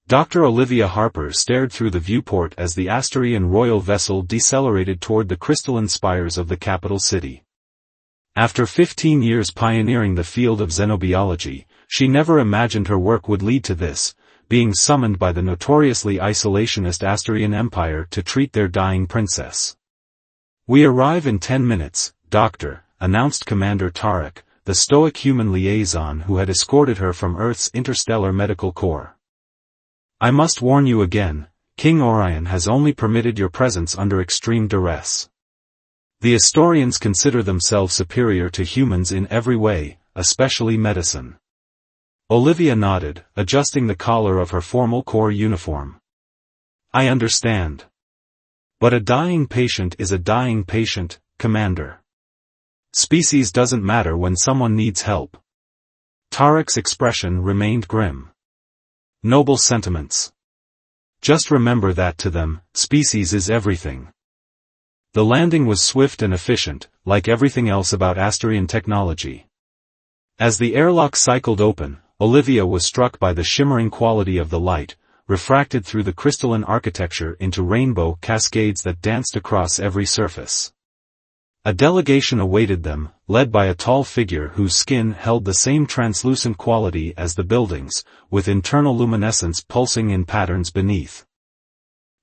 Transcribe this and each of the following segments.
Dr. Olivia Harper stared through the viewport as the Asterian royal vessel decelerated toward the crystalline spires of the capital city. After 15 years pioneering the field of xenobiology, she never imagined her work would lead to this, being summoned by the notoriously isolationist Asterian Empire to treat their dying princess. "We arrive in 10 minutes, Doctor," announced Commander Tarek, the stoic human liaison who had escorted her from Earth's interstellar medical corps. "I must warn you again, King Orion has only permitted your presence under extreme duress. The Astorians consider themselves superior to humans in every way, especially medicine." Olivia nodded, adjusting the collar of her formal corps uniform. "I understand. But a dying patient is a dying patient, Commander. Species doesn't matter when someone needs help." Tarek's expression remained grim. "Noble sentiments. Just remember that to them, species is everything." The landing was swift and efficient, like everything else about Asterian technology. As the airlock cycled open, Olivia was struck by the shimmering quality of the light, refracted through the crystalline architecture into rainbow cascades that danced across every surface. A delegation awaited them, led by a tall figure whose skin held the same translucent quality as the buildings, with internal luminescence pulsing in patterns beneath.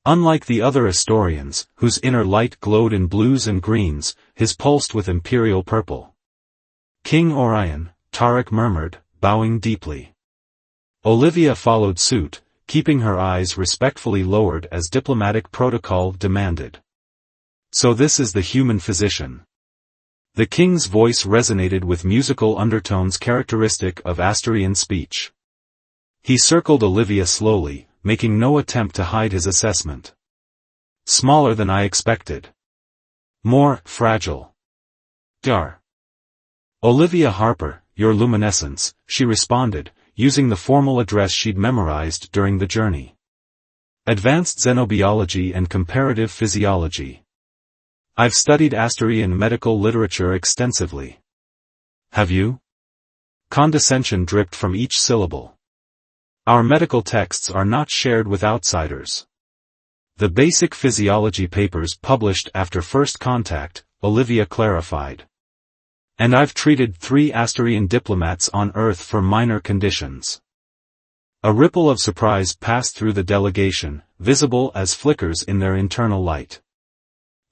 Unlike the other Astorians, whose inner light glowed in blues and greens, his pulsed with imperial purple. "King Orion," Tarek murmured, bowing deeply. Olivia followed suit, keeping her eyes respectfully lowered as diplomatic protocol demanded. "So this is the human physician." The king's voice resonated with musical undertones characteristic of Asterian speech. He circled Olivia slowly, making no attempt to hide his assessment. "Smaller than I expected. More fragile. Dar." "Olivia Harper, your luminescence," she responded, using the formal address she'd memorized during the journey. "Advanced xenobiology and comparative physiology. I've studied Asterian medical literature extensively." "Have you?" Condescension dripped from each syllable. "Our medical texts are not shared with outsiders. The basic physiology papers published after first contact," Olivia clarified. "And I've treated 3 Asterian diplomats on Earth for minor conditions." A ripple of surprise passed through the delegation, visible as flickers in their internal light.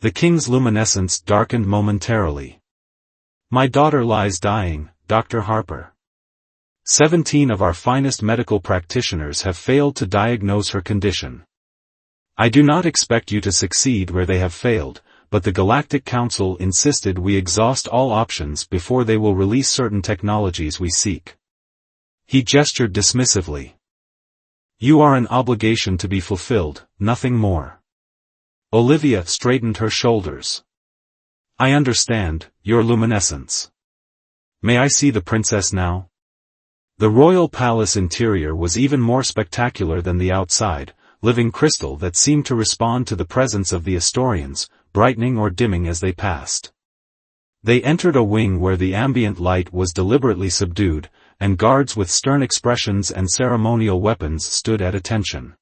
The king's luminescence darkened momentarily. "My daughter lies dying, Dr. Harper. 17 of our finest medical practitioners have failed to diagnose her condition. I do not expect you to succeed where they have failed, but the Galactic Council insisted we exhaust all options before they will release certain technologies we seek." He gestured dismissively. "You are an obligation to be fulfilled, nothing more." Olivia straightened her shoulders. "I understand, your luminescence. May I see the princess now?" The royal palace interior was even more spectacular than the outside, living crystal that seemed to respond to the presence of the Astorians, brightening or dimming as they passed. They entered a wing where the ambient light was deliberately subdued, and guards with stern expressions and ceremonial weapons stood at attention.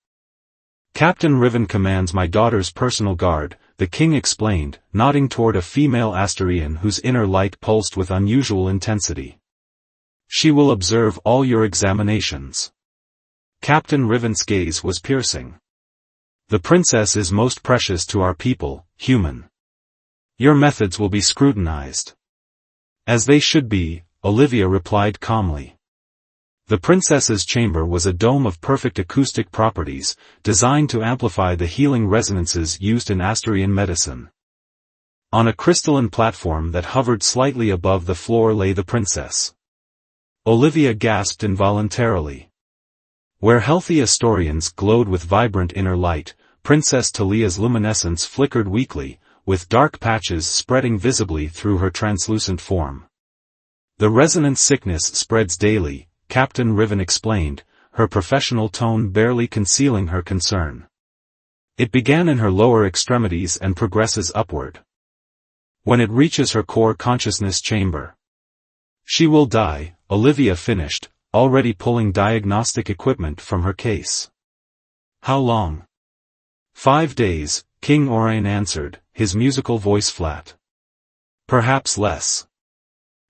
"Captain Riven commands my daughter's personal guard," the king explained, nodding toward a female Asterian whose inner light pulsed with unusual intensity. "She will observe all your examinations." Captain Riven's gaze was piercing. "The princess is most precious to our people, human. Your methods will be scrutinized." "As they should be," Olivia replied calmly. The princess's chamber was a dome of perfect acoustic properties, designed to amplify the healing resonances used in Asterian medicine. On a crystalline platform that hovered slightly above the floor lay the princess. Olivia gasped involuntarily. Where healthy Astorians glowed with vibrant inner light, Princess Talia's luminescence flickered weakly, with dark patches spreading visibly through her translucent form. "The resonance sickness spreads daily," Captain Riven explained, her professional tone barely concealing her concern. "It began in her lower extremities and progresses upward. When it reaches her core consciousness chamber, she will die," Olivia finished, already pulling diagnostic equipment from her case. How long? 5 days, King Orion answered, his musical voice flat. Perhaps less.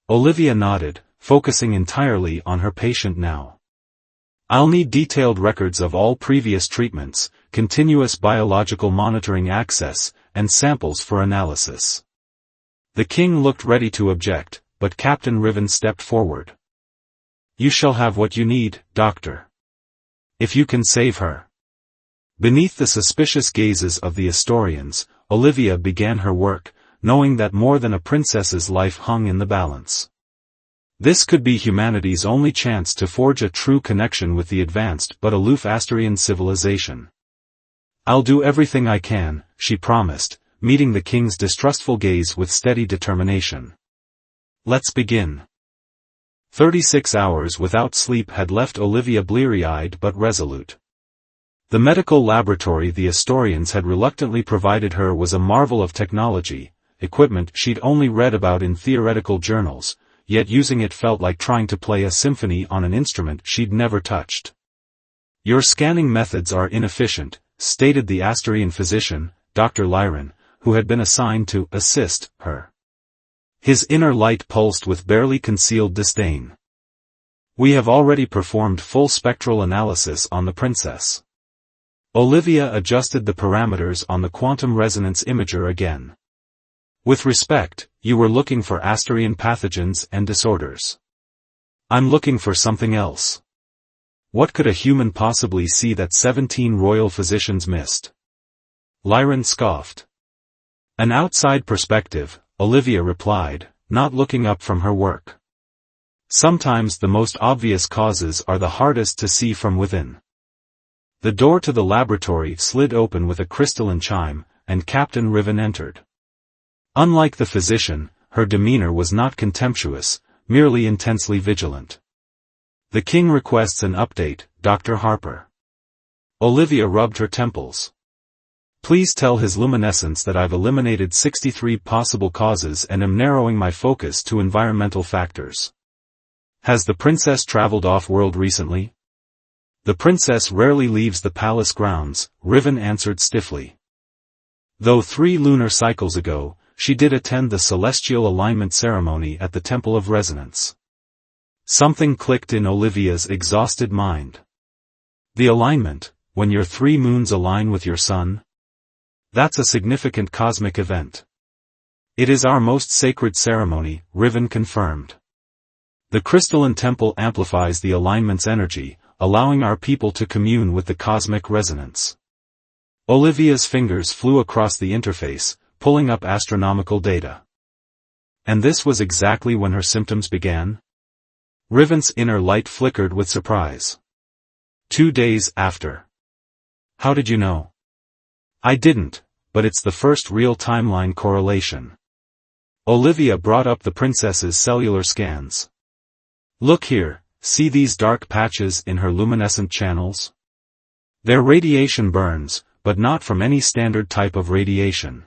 Olivia nodded, focusing entirely on her patient now. I'll need detailed records of all previous treatments, continuous biological monitoring access, and samples for analysis. The king looked ready to object, but Captain Riven stepped forward. You shall have what you need, Doctor. If you can save her. Beneath the suspicious gazes of the Astorians, Olivia began her work, knowing that more than a princess's life hung in the balance. This could be humanity's only chance to forge a true connection with the advanced but aloof Astorian civilization. I'll do everything I can, she promised, meeting the king's distrustful gaze with steady determination. Let's begin. 36 hours without sleep had left Olivia bleary-eyed but resolute. The medical laboratory the Astorians had reluctantly provided her was a marvel of technology, equipment she'd only read about in theoretical journals, yet using it felt like trying to play a symphony on an instrument she'd never touched. Your scanning methods are inefficient, stated the Astorian physician, Dr. Lyran, who had been assigned to assist her. His inner light pulsed with barely concealed disdain. We have already performed full spectral analysis on the princess. Olivia adjusted the parameters on the quantum resonance imager again. With respect, you were looking for Astorian pathogens and disorders. I'm looking for something else. What could a human possibly see that 17 royal physicians missed? Lyran scoffed. An outside perspective, Olivia replied, not looking up from her work. Sometimes the most obvious causes are the hardest to see from within. The door to the laboratory slid open with a crystalline chime, and Captain Riven entered. Unlike the physician, her demeanor was not contemptuous, merely intensely vigilant. The king requests an update, Dr. Harper. Olivia rubbed her temples. Please tell His Luminescence that I've eliminated 63 possible causes and am narrowing my focus to environmental factors. Has the princess traveled off-world recently? The princess rarely leaves the palace grounds, Riven answered stiffly. Though 3 lunar cycles ago, she did attend the celestial alignment ceremony at the Temple of Resonance. Something clicked in Olivia's exhausted mind. The alignment, when your 3 moons align with your sun? That's a significant cosmic event. It is our most sacred ceremony, Riven confirmed. The crystalline temple amplifies the alignment's energy, allowing our people to commune with the cosmic resonance. Olivia's fingers flew across the interface, pulling up astronomical data. And this was exactly when her symptoms began? Riven's inner light flickered with surprise. 2 days after. How did you know? I didn't, but it's the first real timeline correlation. Olivia brought up the princess's cellular scans. Look here, see these dark patches in her luminescent channels? They're radiation burns, but not from any standard type of radiation.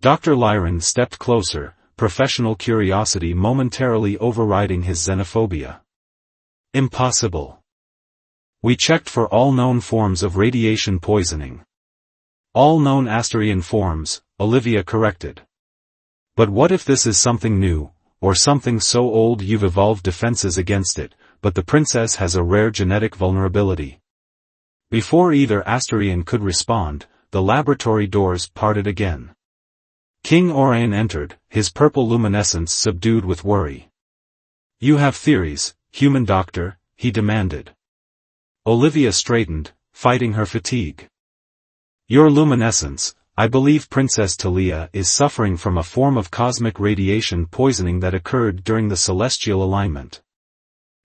Dr. Lyran stepped closer, professional curiosity momentarily overriding his xenophobia. Impossible. We checked for all known forms of radiation poisoning. All known Astorian forms, Olivia corrected. But what if this is something new, or something so old you've evolved defenses against it, but the princess has a rare genetic vulnerability? Before either Astorian could respond, the laboratory doors parted again. King Orion entered, his purple luminescence subdued with worry. You have theories, human doctor, he demanded. Olivia straightened, fighting her fatigue. Your luminescence, I believe Princess Talia is suffering from a form of cosmic radiation poisoning that occurred during the celestial alignment.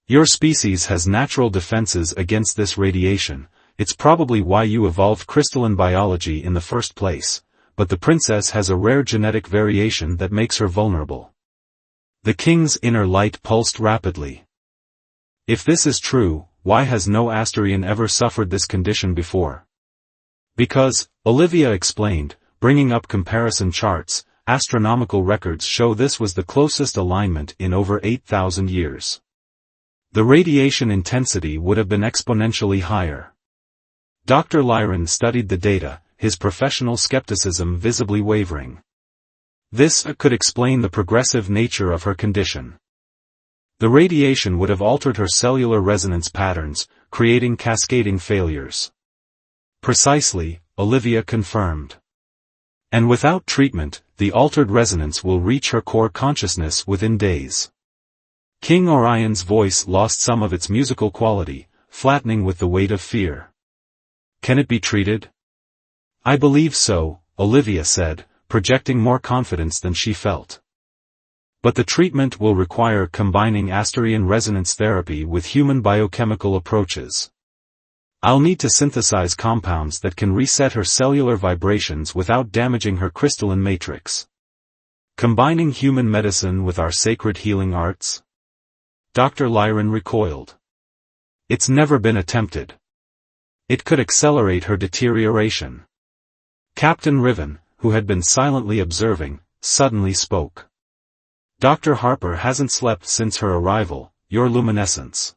Your species has natural defenses against this radiation, it's probably why you evolved crystalline biology in the first place. But the princess has a rare genetic variation that makes her vulnerable. The king's inner light pulsed rapidly. If this is true, why has no Astorian ever suffered this condition before? Because, Olivia explained, bringing up comparison charts, astronomical records show this was the closest alignment in over 8,000 years. The radiation intensity would have been exponentially higher. Dr. Lyran studied the data, his professional skepticism visibly wavering. This could explain the progressive nature of her condition. The radiation would have altered her cellular resonance patterns, creating cascading failures. Precisely, Olivia confirmed. And without treatment, the altered resonance will reach her core consciousness within days. King Orion's voice lost some of its musical quality, flattening with the weight of fear. Can it be treated? I believe so, Olivia said, projecting more confidence than she felt. But the treatment will require combining Asterian resonance therapy with human biochemical approaches. I'll need to synthesize compounds that can reset her cellular vibrations without damaging her crystalline matrix. Combining human medicine with our sacred healing arts? Dr. Lyran recoiled. It's never been attempted. It could accelerate her deterioration. Captain Riven, who had been silently observing, suddenly spoke. Dr. Harper hasn't slept since her arrival, your luminescence.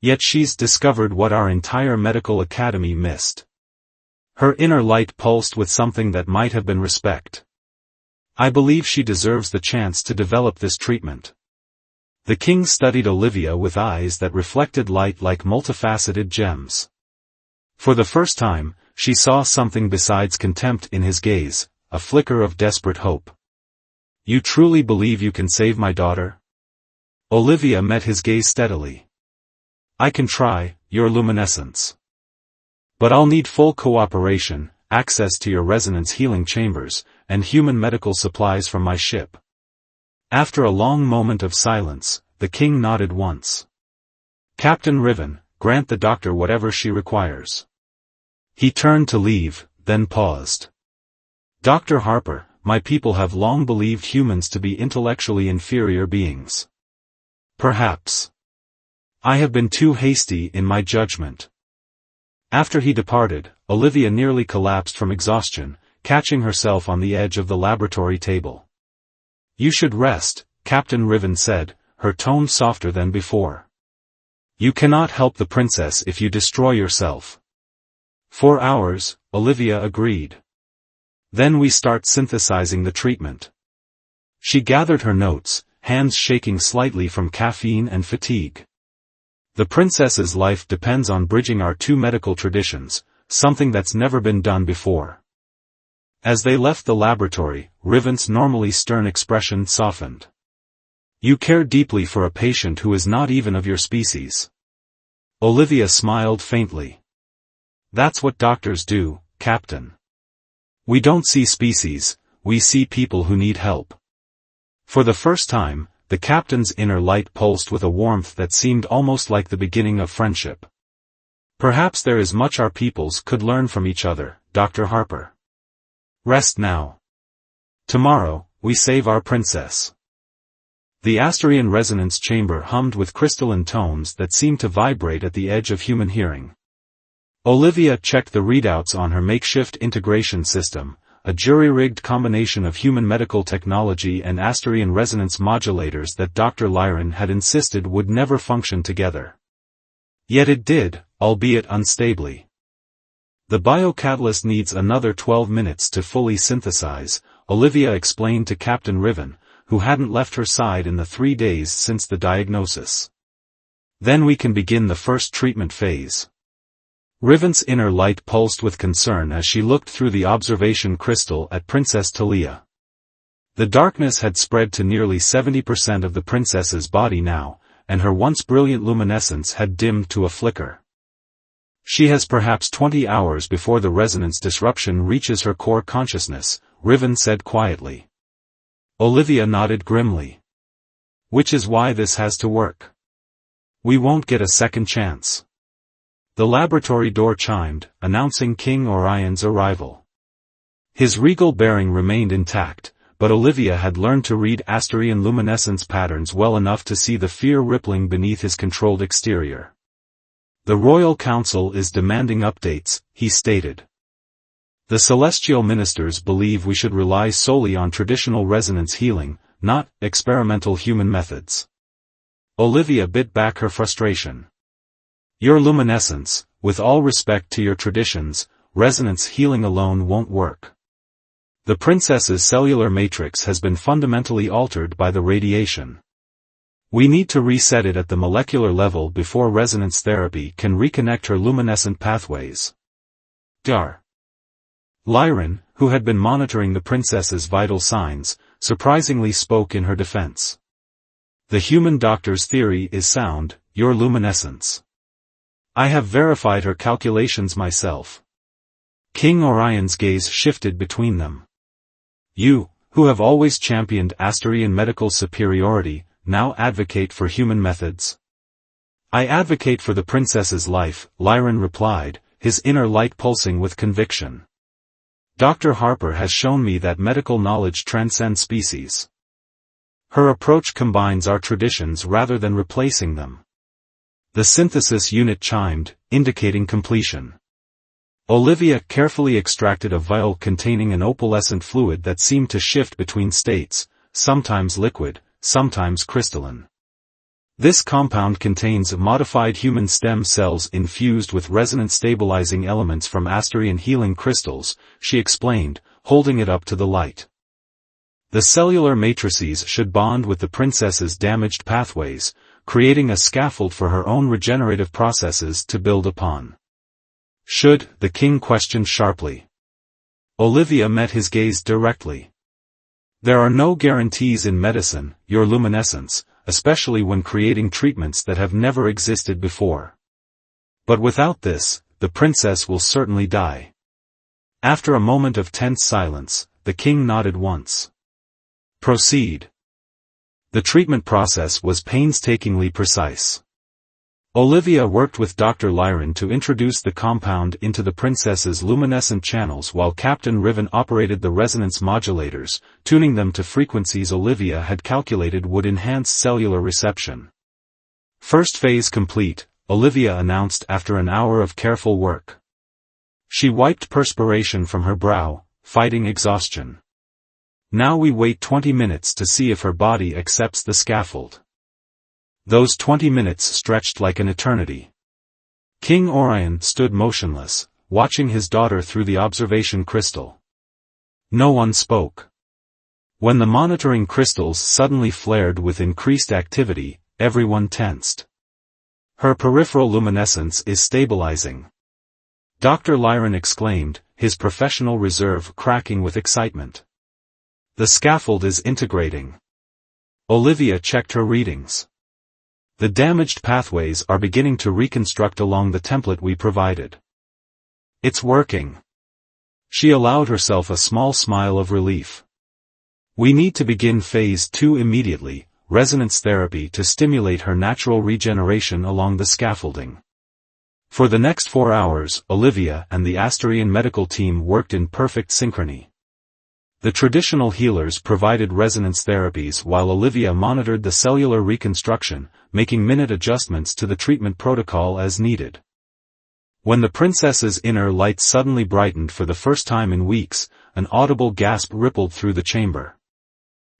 Yet she's discovered what our entire medical academy missed. Her inner light pulsed with something that might have been respect. I believe she deserves the chance to develop this treatment. The king studied Olivia with eyes that reflected light like multifaceted gems. For the first time, she saw something besides contempt in his gaze, a flicker of desperate hope. You truly believe you can save my daughter? Olivia met his gaze steadily. I can try, your luminescence. But I'll need full cooperation, access to your resonance healing chambers, and human medical supplies from my ship. After a long moment of silence, the king nodded once. Captain Riven, grant the doctor whatever she requires. He turned to leave, then paused. Dr. Harper, my people have long believed humans to be intellectually inferior beings. Perhaps I have been too hasty in my judgment. After he departed, Olivia nearly collapsed from exhaustion, catching herself on the edge of the laboratory table. You should rest, Captain Riven said, her tone softer than before. You cannot help the princess if you destroy yourself. 4 hours, Olivia agreed. Then we start synthesizing the treatment. She gathered her notes, hands shaking slightly from caffeine and fatigue. The princess's life depends on bridging our two medical traditions, something that's never been done before. As they left the laboratory, Riven's normally stern expression softened. You care deeply for a patient who is not even of your species. Olivia smiled faintly. That's what doctors do, Captain. We don't see species, we see people who need help. For the first time, the captain's inner light pulsed with a warmth that seemed almost like the beginning of friendship. Perhaps there is much our peoples could learn from each other, Dr. Harper. Rest now. Tomorrow, we save our princess. The Asterian resonance chamber hummed with crystalline tones that seemed to vibrate at the edge of human hearing. Olivia checked the readouts on her makeshift integration system, a jury-rigged combination of human medical technology and Asterian resonance modulators that Dr. Lyran had insisted would never function together. Yet it did, albeit unstably. The biocatalyst needs another 12 minutes to fully synthesize, Olivia explained to Captain Riven, who hadn't left her side in the 3 days since the diagnosis. Then we can begin the first treatment phase. Riven's inner light pulsed with concern as she looked through the observation crystal at Princess Talia. The darkness had spread to nearly 70% of the princess's body now, and her once brilliant luminescence had dimmed to a flicker. She has perhaps 20 hours before the resonance disruption reaches her core consciousness, Riven said quietly. Olivia nodded grimly. Which is why this has to work. We won't get a second chance. The laboratory door chimed, announcing King Orion's arrival. His regal bearing remained intact, but Olivia had learned to read Asterian luminescence patterns well enough to see the fear rippling beneath his controlled exterior. The Royal Council is demanding updates, he stated. The celestial ministers believe we should rely solely on traditional resonance healing, not experimental human methods. Olivia bit back her frustration. Your luminescence, with all respect to your traditions, resonance healing alone won't work. The princess's cellular matrix has been fundamentally altered by the radiation. We need to reset it at the molecular level before resonance therapy can reconnect her luminescent pathways. Dar. Lyran, who had been monitoring the princess's vital signs, surprisingly spoke in her defense. The human doctor's theory is sound, your luminescence. I have verified her calculations myself. King Orion's gaze shifted between them. You, who have always championed Asterian medical superiority, now advocate for human methods? I advocate for the princess's life, Lyran replied, his inner light pulsing with conviction. Dr. Harper has shown me that medical knowledge transcends species. Her approach combines our traditions rather than replacing them. The synthesis unit chimed, indicating completion. Olivia carefully extracted a vial containing an opalescent fluid that seemed to shift between states, sometimes liquid, sometimes crystalline. This compound contains modified human stem cells infused with resonance-stabilizing elements from Asterian healing crystals, she explained, holding it up to the light. The cellular matrices should bond with the princess's damaged pathways, creating a scaffold for her own regenerative processes to build upon. Should, the king questioned sharply. Olivia met his gaze directly. There are no guarantees in medicine, your luminescence, especially when creating treatments that have never existed before. But without this, the princess will certainly die. After a moment of tense silence, the king nodded once. Proceed. The treatment process was painstakingly precise. Olivia worked with Dr. Lyran to introduce the compound into the princess's luminescent channels while Captain Riven operated the resonance modulators, tuning them to frequencies Olivia had calculated would enhance cellular reception. First phase complete, Olivia announced after an hour of careful work. She wiped perspiration from her brow, fighting exhaustion. Now we wait 20 minutes to see if her body accepts the scaffold. Those 20 minutes stretched like an eternity. King Orion stood motionless, watching his daughter through the observation crystal. No one spoke. When the monitoring crystals suddenly flared with increased activity, everyone tensed. Her peripheral luminescence is stabilizing. Dr. Lyran exclaimed, his professional reserve cracking with excitement. The scaffold is integrating. Olivia checked her readings. The damaged pathways are beginning to reconstruct along the template we provided. It's working. She allowed herself a small smile of relief. We need to begin phase 2 immediately, resonance therapy to stimulate her natural regeneration along the scaffolding. For the next 4 hours, Olivia and the Asterian medical team worked in perfect synchrony. The traditional healers provided resonance therapies while Olivia monitored the cellular reconstruction, making minute adjustments to the treatment protocol as needed. When the princess's inner light suddenly brightened for the first time in weeks, an audible gasp rippled through the chamber.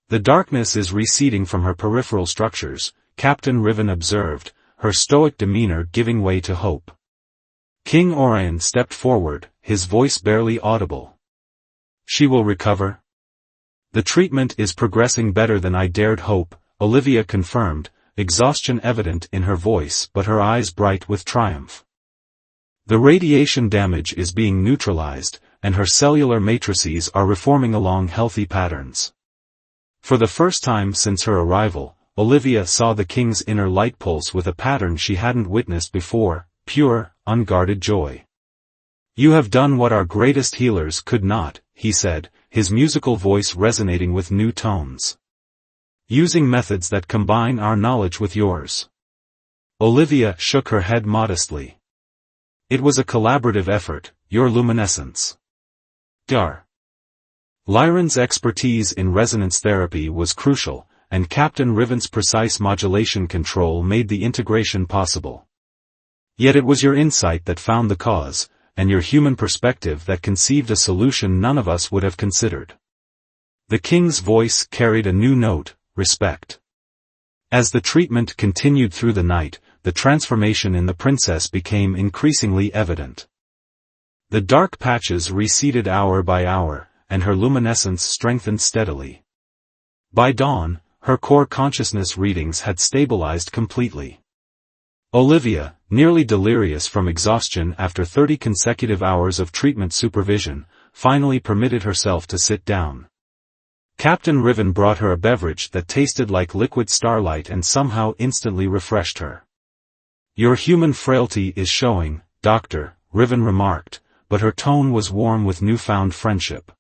The darkness is receding from her peripheral structures, Captain Riven observed, her stoic demeanor giving way to hope. King Orion stepped forward, his voice barely audible. She will recover? The treatment is progressing better than I dared hope, Olivia confirmed, exhaustion evident in her voice but her eyes bright with triumph. The radiation damage is being neutralized, and her cellular matrices are reforming along healthy patterns. For the first time since her arrival, Olivia saw the king's inner light pulse with a pattern she hadn't witnessed before, pure, unguarded joy. You have done what our greatest healers could not, he said, his musical voice resonating with new tones. Using methods that combine our knowledge with yours. Olivia shook her head modestly. It was a collaborative effort, your luminescence. Dar. Lyran's expertise in resonance therapy was crucial, and Captain Riven's precise modulation control made the integration possible. Yet it was your insight that found the cause, and your human perspective that conceived a solution none of us would have considered. The king's voice carried a new note, respect. As the treatment continued through the night, the transformation in the princess became increasingly evident. The dark patches receded hour by hour, and her luminescence strengthened steadily. By dawn, her core consciousness readings had stabilized completely. Olivia, nearly delirious from exhaustion after 30 consecutive hours of treatment supervision, finally permitted herself to sit down. Captain Riven brought her a beverage that tasted like liquid starlight and somehow instantly refreshed her. "Your human frailty is showing, Doctor," Riven remarked, but her tone was warm with newfound friendship.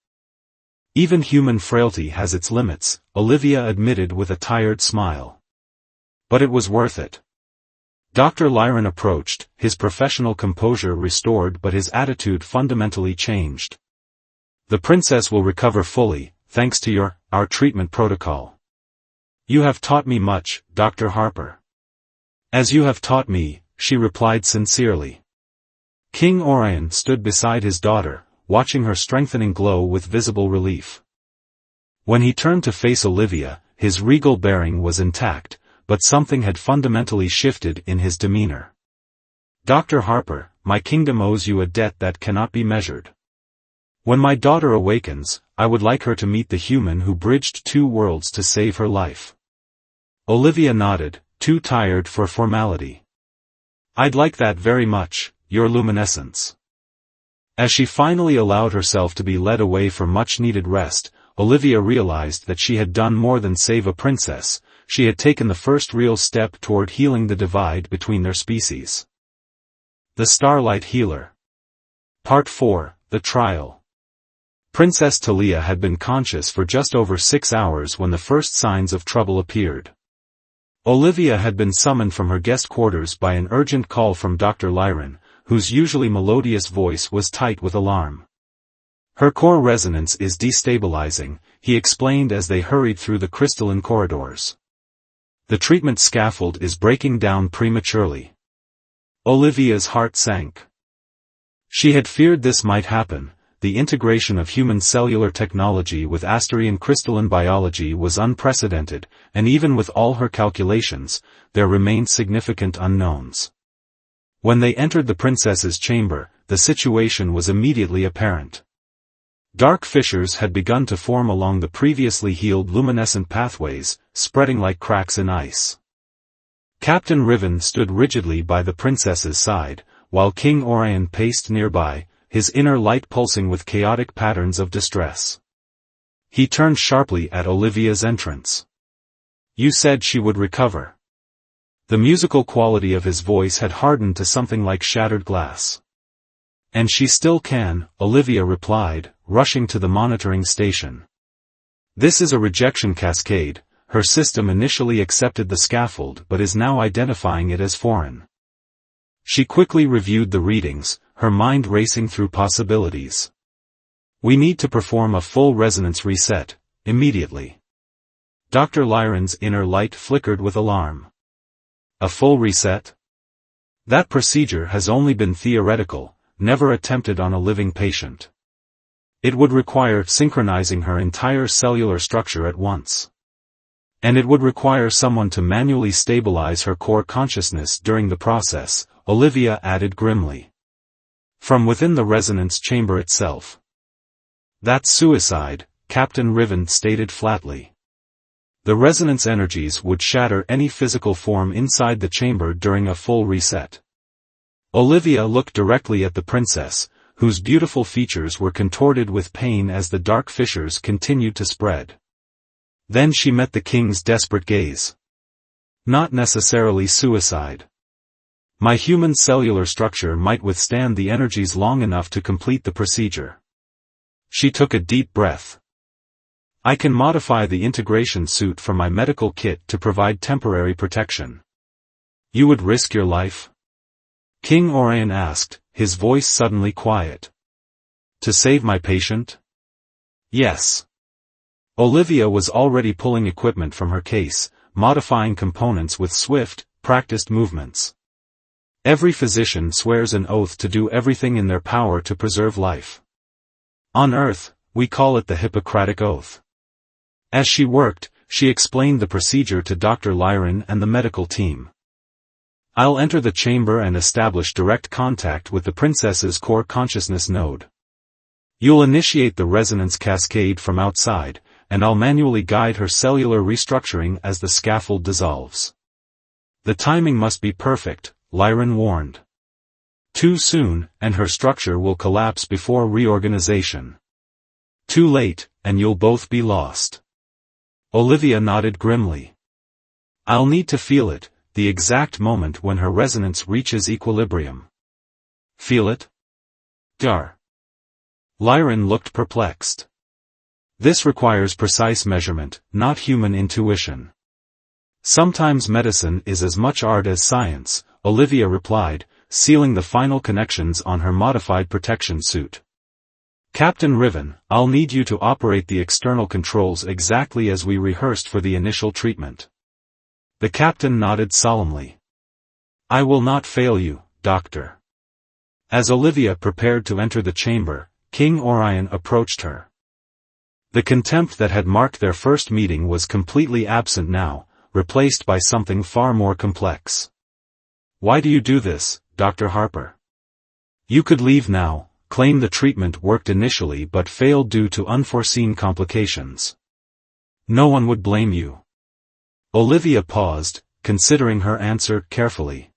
"Even human frailty has its limits," Olivia admitted with a tired smile. "But it was worth it." Dr. Lyron approached, his professional composure restored but his attitude fundamentally changed. "The princess will recover fully, thanks to our treatment protocol. You have taught me much, Dr. Harper." "As you have taught me," she replied sincerely. King Orion stood beside his daughter, watching her strengthening glow with visible relief. When he turned to face Olivia, his regal bearing was intact, but something had fundamentally shifted in his demeanor. "Dr. Harper, my kingdom owes you a debt that cannot be measured. When my daughter awakens, I would like her to meet the human who bridged two worlds to save her life." Olivia nodded, too tired for formality. "I'd like that very much, Your Luminescence." As she finally allowed herself to be led away for much-needed rest, Olivia realized that she had done more than save a princess, she had taken the first real step toward healing the divide between their species. The Starlight Healer. Part 4, The Trial. Princess Talia had been conscious for just over 6 hours when the first signs of trouble appeared. Olivia had been summoned from her guest quarters by an urgent call from Dr. Lyron, whose usually melodious voice was tight with alarm. "Her core resonance is destabilizing," he explained as they hurried through the crystalline corridors. "The treatment scaffold is breaking down prematurely." Olivia's heart sank. She had feared this might happen. The integration of human cellular technology with Asterian crystalline biology was unprecedented, and even with all her calculations, there remained significant unknowns. When they entered the princess's chamber, the situation was immediately apparent. Dark fissures had begun to form along the previously healed luminescent pathways, spreading like cracks in ice. Captain Riven stood rigidly by the princess's side, while King Orion paced nearby, his inner light pulsing with chaotic patterns of distress. He turned sharply at Olivia's entrance. "You said she would recover." The musical quality of his voice had hardened to something like shattered glass. "And she still can," Olivia replied, rushing to the monitoring station. "This is a rejection cascade. Her system initially accepted the scaffold but is now identifying it as foreign." She quickly reviewed the readings, her mind racing through possibilities. "We need to perform a full resonance reset, immediately." Dr. Lyron's inner light flickered with alarm. "A full reset? That procedure has only been theoretical, never attempted on a living patient. It would require synchronizing her entire cellular structure at once. And it would require someone to manually stabilize her core consciousness during the process," Olivia added grimly. "From within the resonance chamber itself." "That's suicide," Captain Riven stated flatly. "The resonance energies would shatter any physical form inside the chamber during a full reset." Olivia looked directly at the princess, whose beautiful features were contorted with pain as the dark fissures continued to spread. Then she met the king's desperate gaze. "Not necessarily suicide. My human cellular structure might withstand the energies long enough to complete the procedure." She took a deep breath. "I can modify the integration suit from my medical kit to provide temporary protection." "You would risk your life?" King Orion asked, his voice suddenly quiet. "To save my patient?" "Yes." Olivia was already pulling equipment from her case, modifying components with swift, practiced movements. Every physician swears an oath to do everything in their power to preserve life. On Earth, we call it the Hippocratic Oath. As she worked, she explained the procedure to Dr. Lyron and the medical team. I'll enter the chamber and establish direct contact with the princess's core consciousness node. You'll initiate the resonance cascade from outside, and I'll manually guide her cellular restructuring as the scaffold dissolves. The timing must be perfect, Lyran warned. Too soon, and her structure will collapse before reorganization. Too late, and you'll both be lost. Olivia nodded grimly. I'll need to feel it, the exact moment when her resonance reaches equilibrium. Feel it? Dar. Lyran looked perplexed. This requires precise measurement, not human intuition. Sometimes medicine is as much art as science, Olivia replied, sealing the final connections on her modified protection suit. Captain Riven, I'll need you to operate the external controls exactly as we rehearsed for the initial treatment. The captain nodded solemnly. I will not fail you, Doctor. As Olivia prepared to enter the chamber, King Orion approached her. The contempt that had marked their first meeting was completely absent now, replaced by something far more complex. Why do you do this, Dr. Harper? You could leave now, claim the treatment worked initially but failed due to unforeseen complications. No one would blame you. Olivia paused, considering her answer carefully.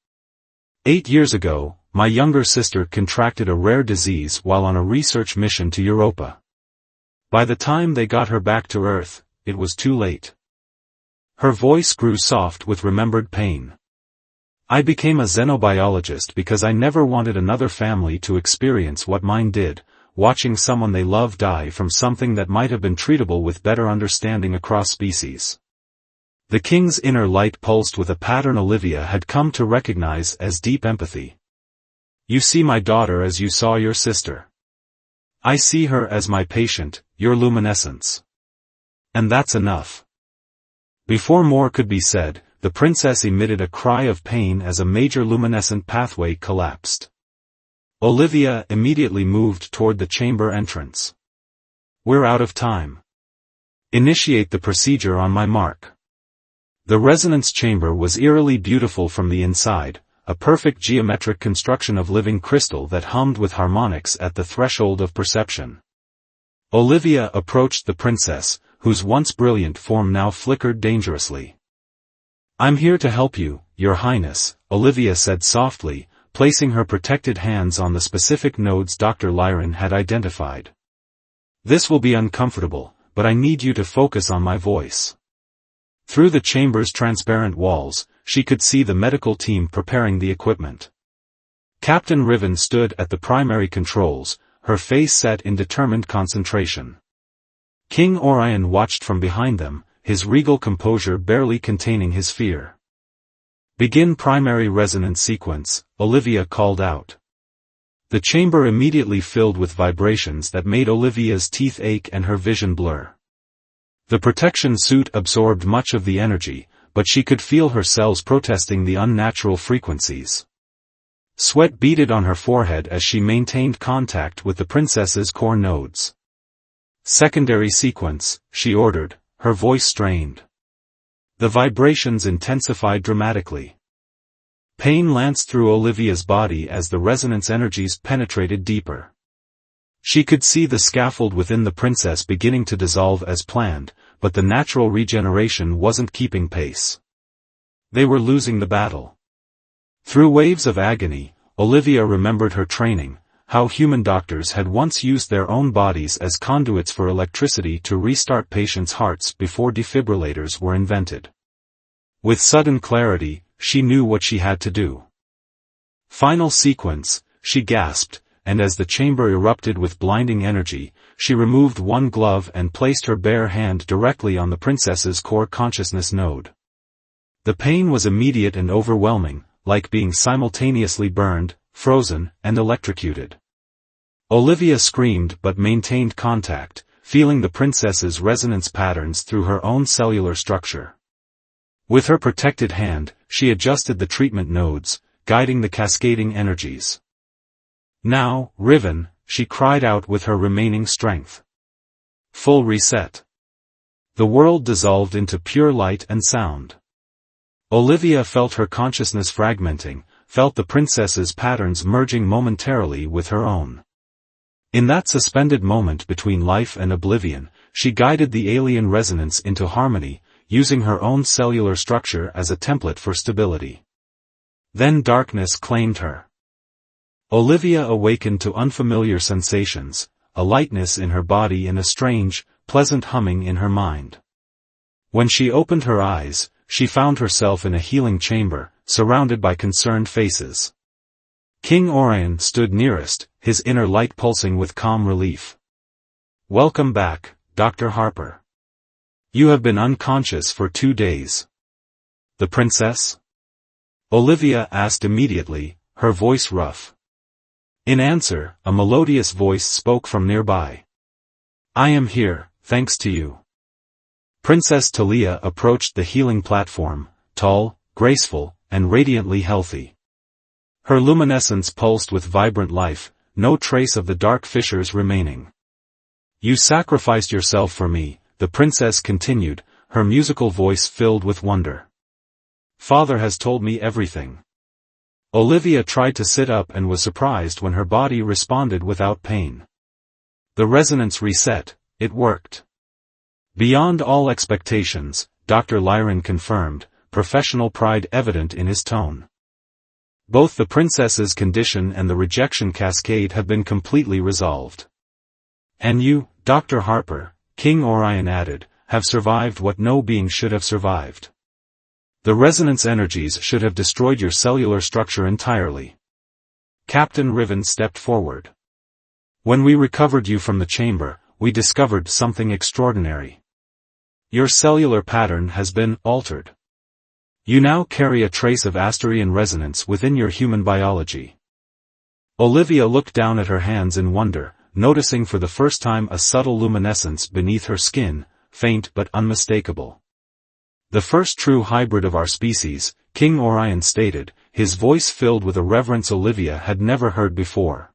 8 years ago, my younger sister contracted a rare disease while on a research mission to Europa. By the time they got her back to Earth, it was too late. Her voice grew soft with remembered pain. I became a xenobiologist because I never wanted another family to experience what mine did, watching someone they love die from something that might have been treatable with better understanding across species. The king's inner light pulsed with a pattern Olivia had come to recognize as deep empathy. You see my daughter as you saw your sister. I see her as my patient, your luminescence. And that's enough. Before more could be said, the princess emitted a cry of pain as a major luminescent pathway collapsed. Olivia immediately moved toward the chamber entrance. We're out of time. Initiate the procedure on my mark. The resonance chamber was eerily beautiful from the inside, a perfect geometric construction of living crystal that hummed with harmonics at the threshold of perception. Olivia approached the princess, whose once brilliant form now flickered dangerously. I'm here to help you, Your Highness, Olivia said softly, placing her protected hands on the specific nodes Dr. Lyran had identified. This will be uncomfortable, but I need you to focus on my voice. Through the chamber's transparent walls, she could see the medical team preparing the equipment. Captain Riven stood at the primary controls, her face set in determined concentration. King Orion watched from behind them, his regal composure barely containing his fear. Begin primary resonance sequence, Olivia called out. The chamber immediately filled with vibrations that made Olivia's teeth ache and her vision blur. The protection suit absorbed much of the energy, but she could feel her cells protesting the unnatural frequencies. Sweat beaded on her forehead as she maintained contact with the princess's core nodes. Secondary sequence, she ordered, her voice strained. The vibrations intensified dramatically. Pain lanced through Olivia's body as the resonance energies penetrated deeper. She could see the scaffold within the princess beginning to dissolve as planned, but the natural regeneration wasn't keeping pace. They were losing the battle. Through waves of agony, Olivia remembered her training, how human doctors had once used their own bodies as conduits for electricity to restart patients' hearts before defibrillators were invented. With sudden clarity, she knew what she had to do. Final sequence, she gasped, and as the chamber erupted with blinding energy, she removed one glove and placed her bare hand directly on the princess's core consciousness node. The pain was immediate and overwhelming, like being simultaneously burned, frozen, and electrocuted. Olivia screamed but maintained contact, feeling the princess's resonance patterns through her own cellular structure. With her protected hand, she adjusted the treatment nodes, guiding the cascading energies. Now, Riven, she cried out with her remaining strength. Full reset. The world dissolved into pure light and sound. Olivia felt her consciousness fragmenting, felt the princess's patterns merging momentarily with her own. In that suspended moment between life and oblivion, she guided the alien resonance into harmony, using her own cellular structure as a template for stability. Then darkness claimed her. Olivia awakened to unfamiliar sensations, a lightness in her body and a strange, pleasant humming in her mind. When she opened her eyes, she found herself in a healing chamber, surrounded by concerned faces. King Orion stood nearest, his inner light pulsing with calm relief. "Welcome back, Dr. Harper. You have been unconscious for 2 days." "The princess?" Olivia asked immediately, her voice rough. In answer, a melodious voice spoke from nearby. "I am here, thanks to you." Princess Talia approached the healing platform, tall, graceful, and radiantly healthy. Her luminescence pulsed with vibrant life, no trace of the dark fissures remaining. "You sacrificed yourself for me," the princess continued, her musical voice filled with wonder. "Father has told me everything." Olivia tried to sit up and was surprised when her body responded without pain. The resonance reset, it worked. Beyond all expectations, Dr. Lyron confirmed, professional pride evident in his tone. "Both the princess's condition and the rejection cascade have been completely resolved. And you, Dr. Harper," King Orion added, "have survived what no being should have survived. The resonance energies should have destroyed your cellular structure entirely." Captain Riven stepped forward. "When we recovered you from the chamber, we discovered something extraordinary. Your cellular pattern has been altered. You now carry a trace of Asterian resonance within your human biology." Olivia looked down at her hands in wonder, noticing for the first time a subtle luminescence beneath her skin, faint but unmistakable. "The first true hybrid of our species," King Orion stated, his voice filled with a reverence Olivia had never heard before.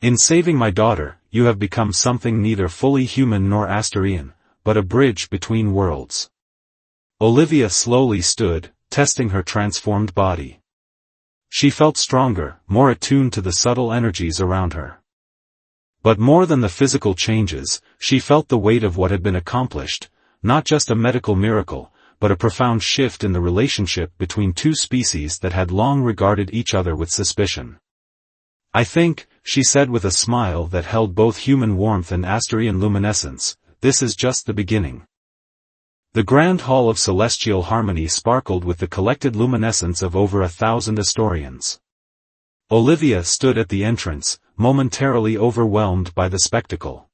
"In saving my daughter, you have become something neither fully human nor Asterian, but a bridge between worlds." Olivia slowly stood, testing her transformed body. She felt stronger, more attuned to the subtle energies around her. But more than the physical changes, she felt the weight of what had been accomplished, not just a medical miracle, but a profound shift in the relationship between two species that had long regarded each other with suspicion. "I think," she said with a smile that held both human warmth and Asterian luminescence, "this is just the beginning." The grand hall of celestial harmony sparkled with the collected luminescence of over 1,000 Astorians. Olivia stood at the entrance, momentarily overwhelmed by the spectacle.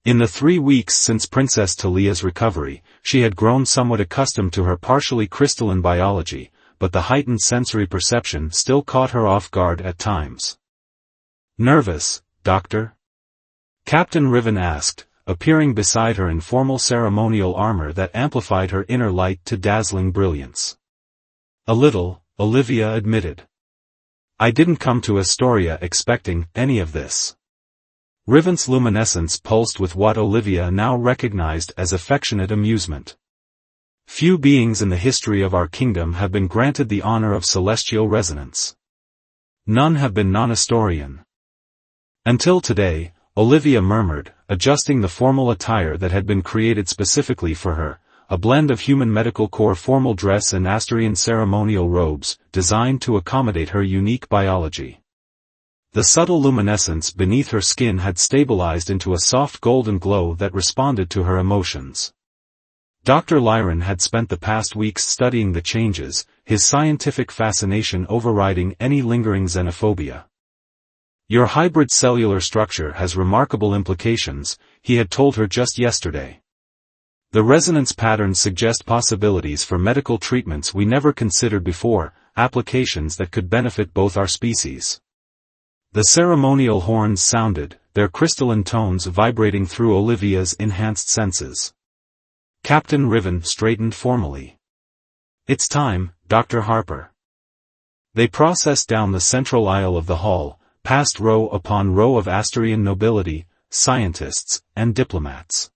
In the 3 weeks since Princess Talia's recovery, she had grown somewhat accustomed to her partially crystalline biology, but the heightened sensory perception still caught her off guard at times. "Nervous, Doctor?" Captain Riven asked, appearing beside her in formal ceremonial armor that amplified her inner light to dazzling brilliance. "A little," Olivia admitted. "I didn't come to Astoria expecting any of this." Riven's luminescence pulsed with what Olivia now recognized as affectionate amusement. "Few beings in the history of our kingdom have been granted the honor of celestial resonance. None have been non-Astorian." "Until today," Olivia murmured, adjusting the formal attire that had been created specifically for her, a blend of human medical corps formal dress and Asterian ceremonial robes, designed to accommodate her unique biology. The subtle luminescence beneath her skin had stabilized into a soft golden glow that responded to her emotions. Dr. Lyron had spent the past weeks studying the changes, his scientific fascination overriding any lingering xenophobia. "Your hybrid cellular structure has remarkable implications," he had told her just yesterday. "The resonance patterns suggest possibilities for medical treatments we never considered before, applications that could benefit both our species." The ceremonial horns sounded, their crystalline tones vibrating through Olivia's enhanced senses. Captain Riven straightened formally. "It's time, Dr. Harper." They processed down the central aisle of the hall, past row upon row of Asterian nobility, scientists, and diplomats.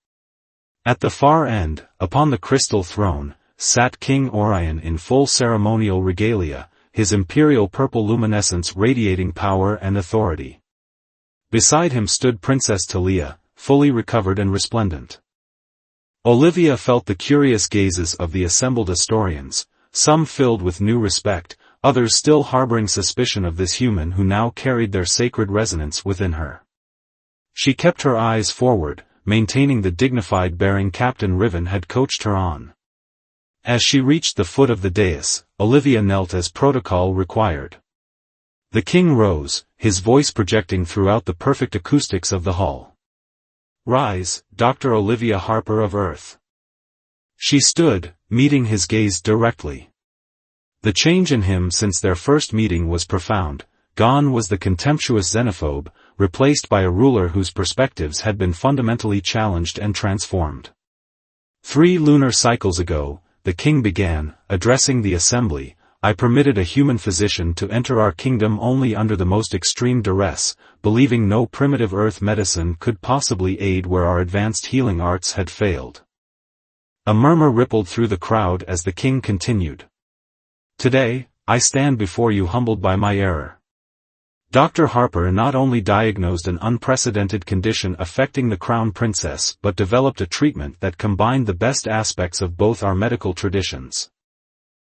At the far end, upon the crystal throne, sat King Orion in full ceremonial regalia, his imperial purple luminescence radiating power and authority. Beside him stood Princess Talia, fully recovered and resplendent. Olivia felt the curious gazes of the assembled Astorians, some filled with new respect, others still harboring suspicion of this human who now carried their sacred resonance within her. She kept her eyes forward, maintaining the dignified bearing Captain Riven had coached her on. As she reached the foot of the dais, Olivia knelt as protocol required. The king rose, his voice projecting throughout the perfect acoustics of the hall. "Rise, Dr. Olivia Harper of Earth." She stood, meeting his gaze directly. The change in him since their first meeting was profound. Gone was the contemptuous xenophobe, replaced by a ruler whose perspectives had been fundamentally challenged and transformed. 3 lunar cycles ago, the king began, addressing the assembly, "I permitted a human physician to enter our kingdom only under the most extreme duress, believing no primitive earth medicine could possibly aid where our advanced healing arts had failed." A murmur rippled through the crowd as the king continued. "Today, I stand before you humbled by my error. Dr. Harper not only diagnosed an unprecedented condition affecting the crown princess but developed a treatment that combined the best aspects of both our medical traditions.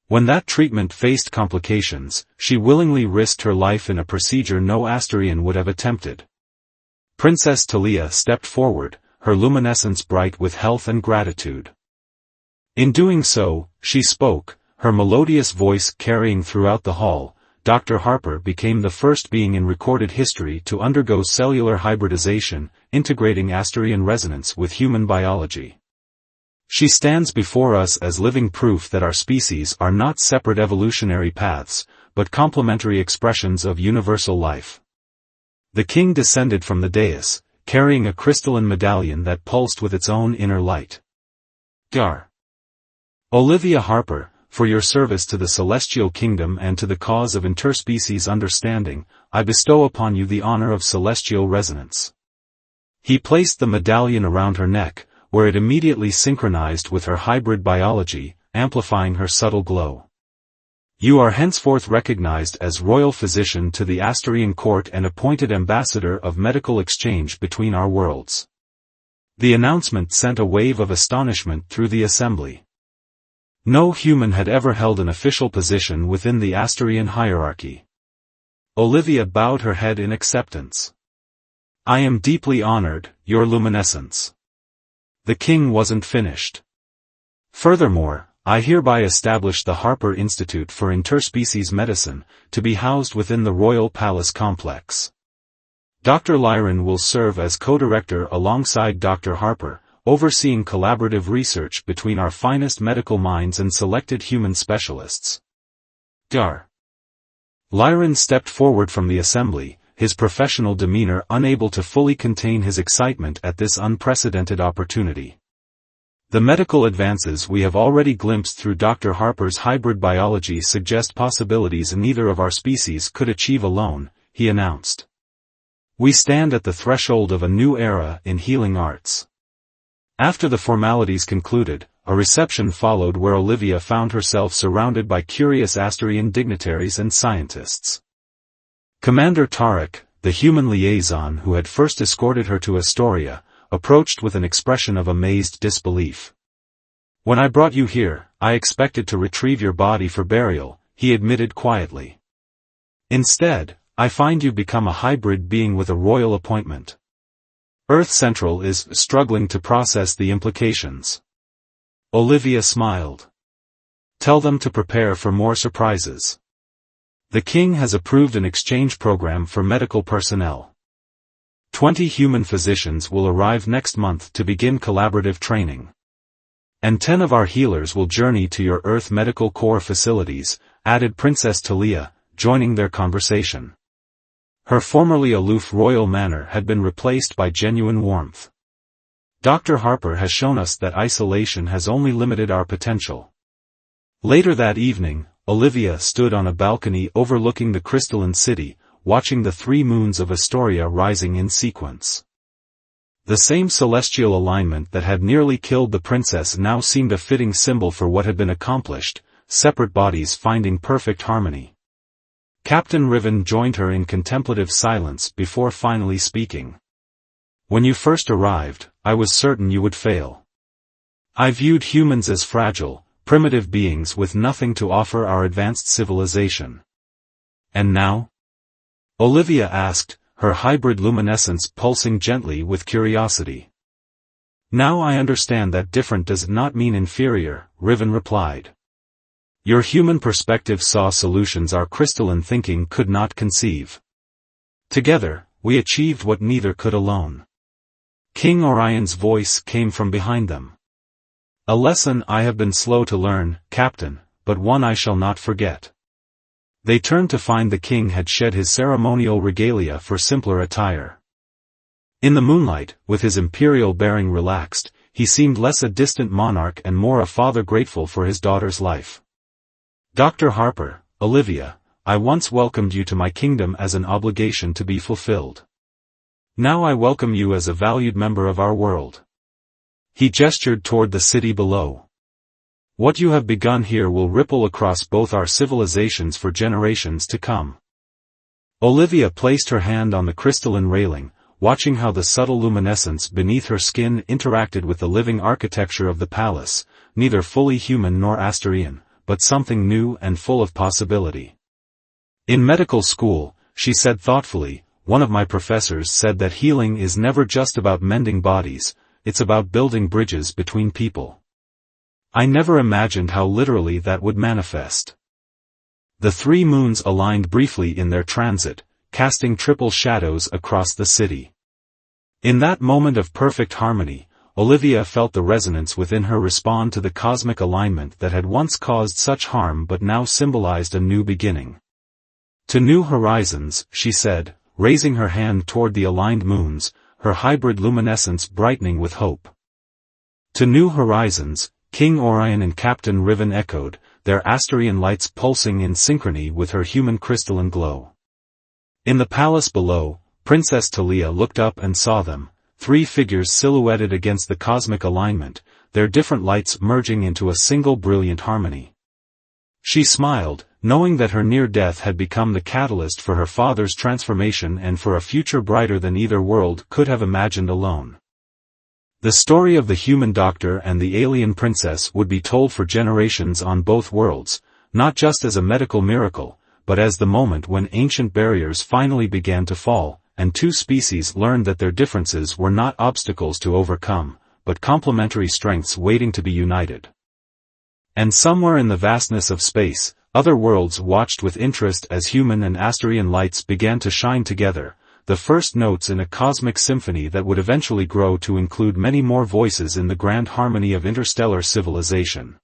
When that treatment faced complications, she willingly risked her life in a procedure no Asterian would have attempted." Princess Talia stepped forward, her luminescence bright with health and gratitude. In doing so, she spoke, her melodious voice carrying throughout the hall. "Dr. Harper became the first being in recorded history to undergo cellular hybridization, integrating Asterian resonance with human biology. She stands before us as living proof that our species are not separate evolutionary paths, but complementary expressions of universal life." The king descended from the dais, carrying a crystalline medallion that pulsed with its own inner light. "Dr. Olivia Harper, for your service to the celestial kingdom and to the cause of interspecies understanding, I bestow upon you the honor of celestial resonance." He placed the medallion around her neck, where it immediately synchronized with her hybrid biology, amplifying her subtle glow. "You are henceforth recognized as royal physician to the Asterian court and appointed ambassador of medical exchange between our worlds." The announcement sent a wave of astonishment through the assembly. No human had ever held an official position within the Asterian hierarchy. Olivia bowed her head in acceptance. "I am deeply honored, Your Luminescence." The king wasn't finished. "Furthermore, I hereby establish the Harper Institute for Interspecies Medicine, to be housed within the Royal Palace complex. Dr. Lyron will serve as co-director alongside Dr. Harper, overseeing collaborative research between our finest medical minds and selected human specialists." Dr. Lyron stepped forward from the assembly, his professional demeanor unable to fully contain his excitement at this unprecedented opportunity. "The medical advances we have already glimpsed through Dr. Harper's hybrid biology suggest possibilities neither of our species could achieve alone," he announced. "We stand at the threshold of a new era in healing arts." After the formalities concluded, a reception followed where Olivia found herself surrounded by curious Asterian dignitaries and scientists. Commander Tarek, the human liaison who had first escorted her to Astoria, approached with an expression of amazed disbelief. "When I brought you here, I expected to retrieve your body for burial," he admitted quietly. "Instead, I find you become a hybrid being with a royal appointment. Earth Central is struggling to process the implications." Olivia smiled. "Tell them to prepare for more surprises. The king has approved an exchange program for medical personnel. 20 human physicians will arrive next month to begin collaborative training. And 10 of our healers will journey to your Earth Medical Corps facilities," added Princess Talia, joining their conversation. Her formerly aloof royal manner had been replaced by genuine warmth. "Dr. Harper has shown us that isolation has only limited our potential." Later that evening, Olivia stood on a balcony overlooking the crystalline city, watching the 3 moons of Astoria rising in sequence. The same celestial alignment that had nearly killed the princess now seemed a fitting symbol for what had been accomplished, separate bodies finding perfect harmony. Captain Riven joined her in contemplative silence before finally speaking. When you first arrived, I was certain you would fail. I viewed humans as fragile, primitive beings with nothing to offer our advanced civilization. And now? Olivia asked, her hybrid luminescence pulsing gently with curiosity. Now I understand that different does not mean inferior, Riven replied. Your human perspective saw solutions our crystalline thinking could not conceive. Together, we achieved what neither could alone. King Orion's voice came from behind them. A lesson I have been slow to learn, Captain, but one I shall not forget. They turned to find the king had shed his ceremonial regalia for simpler attire. In the moonlight, with his imperial bearing relaxed, he seemed less a distant monarch and more a father grateful for his daughter's life. Dr. Harper, Olivia, I once welcomed you to my kingdom as an obligation to be fulfilled. Now I welcome you as a valued member of our world. He gestured toward the city below. What you have begun here will ripple across both our civilizations for generations to come. Olivia placed her hand on the crystalline railing, watching how the subtle luminescence beneath her skin interacted with the living architecture of the palace, neither fully human nor Asterian, but something new and full of possibility. In medical school, she said thoughtfully, one of my professors said that healing is never just about mending bodies, it's about building bridges between people. I never imagined how literally that would manifest. The three moons aligned briefly in their transit, casting triple shadows across the city. In that moment of perfect harmony, Olivia felt the resonance within her respond to the cosmic alignment that had once caused such harm but now symbolized a new beginning. To new horizons, she said, raising her hand toward the aligned moons, her hybrid luminescence brightening with hope. To new horizons, King Orion and Captain Riven echoed, their Asterian lights pulsing in synchrony with her human crystalline glow. In the palace below, Princess Talia looked up and saw them, three figures silhouetted against the cosmic alignment, their different lights merging into a single brilliant harmony. She smiled, knowing that her near death had become the catalyst for her father's transformation and for a future brighter than either world could have imagined alone. The story of the human doctor and the alien princess would be told for generations on both worlds, not just as a medical miracle, but as the moment when ancient barriers finally began to fall, and two species learned that their differences were not obstacles to overcome, but complementary strengths waiting to be united. And somewhere in the vastness of space, other worlds watched with interest as human and Asterian lights began to shine together, the first notes in a cosmic symphony that would eventually grow to include many more voices in the grand harmony of interstellar civilization.